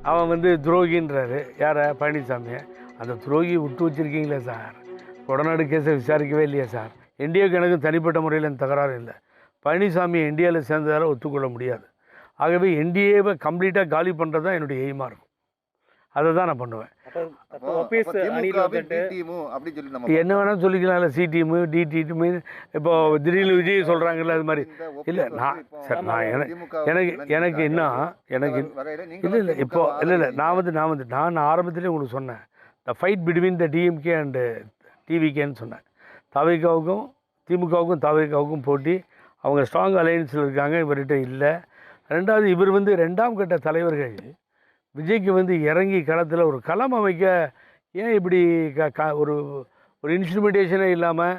அவன் வந்து துரோகின்றாரு யாரை பழனிசாமியை. அந்த துரோகியை விட்டு வச்சுருக்கீங்களே சார். கொடநாடு கேஸை விசாரிக்கவே இல்லையா சார். என்டிஏக்கு எனக்கு தனிப்பட்ட முறையில் அந்த தகராறு இல்லை. பழனிசாமி என்டிஏவில் சேர்ந்ததால் ஒத்துக்கொள்ள முடியாது. ஆகவே என்டிஏவை கம்ப்ளீட்டாக காலி பண்ணுறது தான் என்னுடைய எய்மாக இருக்கும். அதை தான் நான் பண்ணுவேன். என்ன வேணால் சொல்லிக்கலாம். சி டீமு டி டீமு இப்போ திடீர்னு விஜய் சொல்கிறாங்கல்ல அது மாதிரி. இல்லை நான் சார் நான் எனக்கு இன்னும் எனக்கு இல்லை இப்போ இல்லை நான் ஆரம்பத்திலே உங்களுக்கு சொன்னேன். The fight between the DMK and டிவிகேன்னு சொன்னேன். தவிகாவுக்கும் திமுகவுக்கும் தவிகாவுக்கும் போட்டி. அவங்க ஸ்ட்ராங் அலையன்ஸில் இருக்காங்க, இவர்கிட்ட இல்லை. ரெண்டாவது இவர் வந்து 2ஆம் கட்ட தலைவர்கள் விஜய்க்கு வந்து இறங்கி களத்தில் ஒரு களம் அமைக்க ஏன் இப்படி ஒரு ஒரு இன்ஸ்ட்ருமெண்டேஷனே இல்லாமல்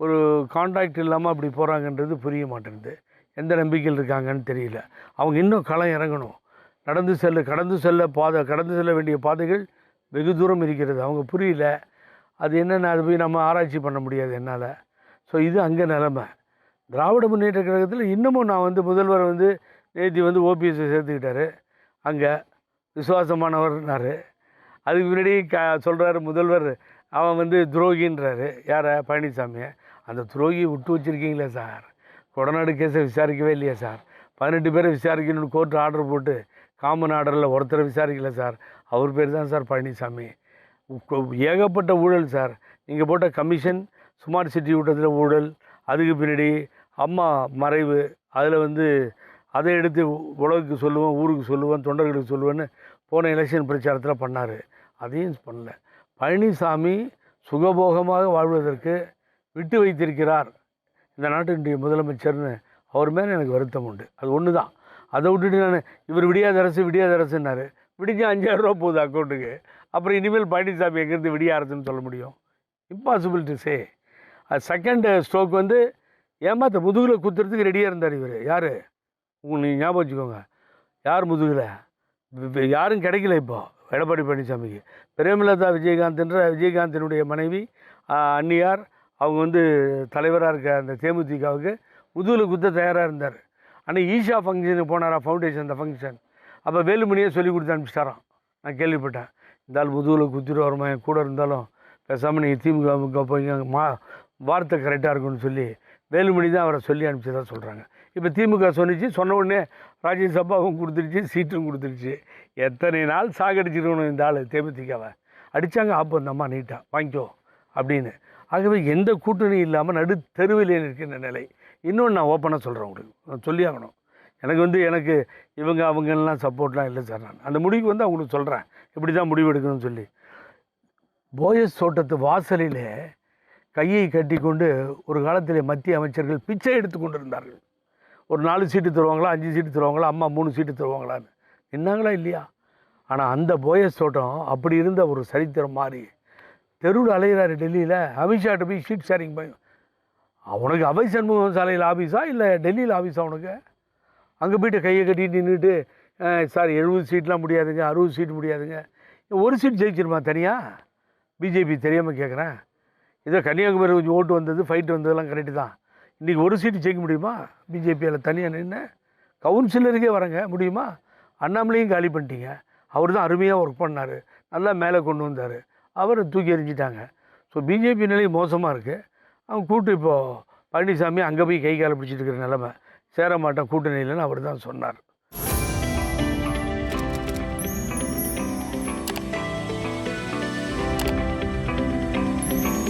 ஒரு கான்ட்ராக்ட் இல்லாமல் அப்படி போகிறாங்கன்றது புரிய மாட்டேங்குது. எந்த நம்பிக்கையில் இருக்காங்கன்னு தெரியல. அவங்க இன்னும் களம் இறங்கணும். கடந்து செல்ல வேண்டிய பாதைகள் வெகு தூரம் இருக்கிறது. அவங்க புரியல. அது என்னென்ன அது போய் நம்ம ஆராய்ச்சி பண்ண முடியாது என்னால். ஸோ இது அங்கே நிலைமை. திராவிட முன்னேற்ற கழகத்தில் இன்னமும் நான் வந்து முதல்வர் வந்து நேற்று வந்து ஓபிஎஸ்ஸை சேர்த்துக்கிட்டாரு. அங்கே விசுவாசமானவர்னாரு. அதுக்கு முன்னாடி சொல்கிறாரு முதல்வர் அவன் வந்து துரோகின்றாரு யாரை பழனிசாமியை. அந்த துரோகியை விட்டு வச்சுருக்கீங்களே சார். கொடநாடு கேஸை விசாரிக்கவே இல்லையா சார். 18 பேரை விசாரிக்கணும்னு கோர்ட்டு ஆர்டர் போட்டு காமன் ஆர்டரில் ஒருத்தரை விசாரிக்கல சார். அவர் பேர் தான் சார் பழனிசாமி. ஏகப்பட்ட ஊழல் சார். நீங்கள் போட்ட கமிஷன் ஸ்மார்ட் சிட்டி ஊட்டத்தில் ஊழல். அதுக்கு பின்னாடி அம்மா மறைவு. அதில் வந்து அதை எடுத்து உலகுக்கு சொல்லுவேன், ஊருக்கு சொல்லுவேன், தொண்டர்களுக்கு சொல்லுவேன்னு போன எலெக்ஷன் பிரச்சாரத்தில் பண்ணார். அதையும் பண்ணல. பழனிசாமி சுகபோகமாக வாழ்வதற்கு விட்டு வைத்திருக்கிறார் இந்த நாட்டினுடைய முதலமைச்சர்னு அவர் மேலே எனக்கு வருத்தம் உண்டு. அது ஒன்று தான். அதை விட்டுட்டு நான் இவர் விடியாத அரசுன்னாரு. விடிஞ்சா 5000 ரூபா போகுது அக்கௌண்ட்டுக்கு. அப்புறம் இனிமேல் பழனிசாமி எங்கேருந்து விடிய அரசுன்னு சொல்ல முடியும்? Impossible to say. அது செகண்ட் ஸ்ட்ரோக் வந்து ஏமாத்த முதுகில் குத்துறதுக்கு ரெடியாக இருந்தார் இவர். யார் நீங்கள் ஞாபகம் வச்சுக்கோங்க. யார் முதுகில் யாரும் கிடைக்கல. இப்போ எடப்பாடி பழனிசாமிக்கு பிரேமலதா விஜயகாந்தினுடைய மனைவி அன்னியார் அவங்க வந்து தலைவராக இருக்க அந்த தேமுதிகவுக்கு முதுகில் குத்த தயாராக இருந்தார். ஆனால் ஈஷா ஃபங்க்ஷனுக்கு போனாரா ஃபவுண்டேஷன் அந்த ஃபங்க்ஷன். அப்போ வேலுமணியே சொல்லி கொடுத்து அனுப்பிச்சிட்டாரான். நான் கேள்விப்பட்டேன். இந்த ஆள் முதுகில் குத்திட்டு வருமா என் கூட இருந்தாலும் பேசாமல் நீங்கள் திமுக போய் வார்த்தை கரெக்டாக இருக்குன்னு சொல்லி வேலுமணி தான் அவரை சொல்லி அனுப்பிச்சதாக சொல்கிறாங்க. இப்போ திமுக சொன்ன உடனே ராஜ்யசபாவும் கொடுத்துருச்சு, சீட்டும் கொடுத்துருச்சு. எத்தனை நாள் சாகடிச்சிருக்கணும் இந்த ஆள் தேமுதிகவை. அடித்தாங்க ஆப்போ இந்த அம்மா நீட்டாக வாங்கிக்கோ அப்படின்னு. ஆகவே எந்த கூட்டணியும் இல்லாமல் நடு தெருவில் இருக்கின்ற நிலை. இன்னொன்று நான் ஓப்பனாக சொல்கிறேன் உங்களுக்கு, நான் சொல்லி ஆகணும். எனக்கு அவங்கெல்லாம் சப்போர்ட்லாம் இல்லை சார். நான் அந்த முடிவுக்கு வந்து அவங்களுக்கு சொல்கிறேன் இப்படி தான் முடிவு எடுக்கணும்னு சொல்லி. போயஸ் தோட்டத்து வாசலில் கையை கட்டி கொண்டு ஒரு காலத்தில் மத்திய அமைச்சர்கள் பிச்சை எடுத்து கொண்டு இருந்தார்கள். ஒரு 4 சீட்டு தருவாங்களா, 5 சீட்டு தருவாங்களா, அம்மா 3 சீட்டு தருவாங்களான்னு நின்னாங்களா இல்லையா? ஆனால் அந்த போயஸ் தோட்டம் அப்படி இருந்த ஒரு சரித்திரம் மாறி தெருவில் அலைகிறாரு டெல்லியில். அமித்ஷாட்ட போய் ஷீட் ஷேரிங் பண்ணி அவனுக்கு அவை சண்முகம் சாலையில் ஆஃபீஸா இல்லை டெல்லியில் ஆஃபீஸா அவனுக்கு? அங்கே போய்ட்டு கையை கட்டிட்டு நின்றுட்டு சார் 70 சீட்லாம் முடியாதுங்க, 60 சீட் முடியாதுங்க. ஒரு சீட் ஜெயிச்சிருமா தனியாக? பிஜேபி தெரியாமல் கேட்குறேன். இதோ கன்னியாகுமரி கொஞ்சம் ஓட்டு வந்தது, ஃபைட்டு வந்ததெல்லாம் கரெக்டு தான். இன்றைக்கி ஒரு சீட்டு ஜெயிக்க முடியுமா பிஜேபியில் தனியாக நின்று? கவுன்சிலருக்கே வரங்க முடியுமா? அண்ணாமலையும் காலி பண்ணிட்டீங்க. அவர் தான் அருமையாக ஒர்க் பண்ணார், நல்லா மேலே கொண்டு வந்தார். அவரை தூக்கி எறிஞ்சிட்டாங்க. ஸோ பிஜேபி நிலை மோசமாக இருக்குது. அவன் கூட்டு இப்போது பழனிசாமி அங்கே போய் கை காலை பிடிச்சிட்டு இருக்கிற நிலமை. சேர மாட்டான் கூட்டணியில்னு அவர் தான் சொன்னார்.